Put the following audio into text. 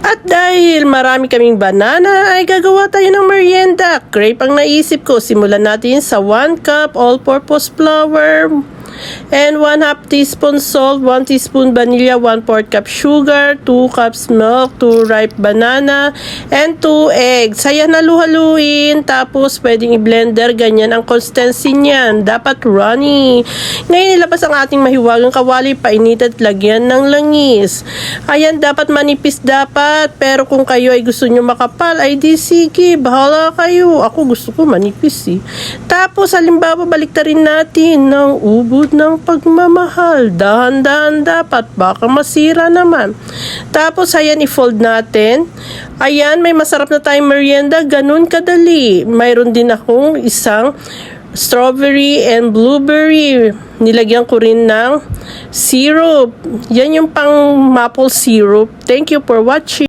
At dahil marami kaming banana, ay gagawa tayo ng merienda. Crepe ang naisip ko. Simulan natin sa 1 cup all-purpose flour and 1/2 teaspoon salt, 1 teaspoon vanilla, 1/4 cup sugar, 2 cups milk, 2 ripe banana, and 2 eggs. Ayan, halu-haluin. Tapos, pwedeng i-blender. Ganyan ang consistency niyan. Dapat runny. Ngayon, ilabas ang ating mahiwagang kawali. Painit at lagyan ng langis. Ayan, dapat manipis dapat. Pero kung kayo ay gusto nyo makapal, ay di sige. Bahala kayo. Ako gusto ko manipis eh. Tapos, halimbawa, baliktarin natin ng ubod ng pagmamahal. Dahan-dahan dapat, baka masira naman. Tapos, ayan, i-fold natin. Ayan, may masarap na tayong merienda. Ganun kadali. Mayroon din akong isang strawberry and blueberry. Nilagyan ko rin ng syrup. Yan yung pang maple syrup. Thank you for watching.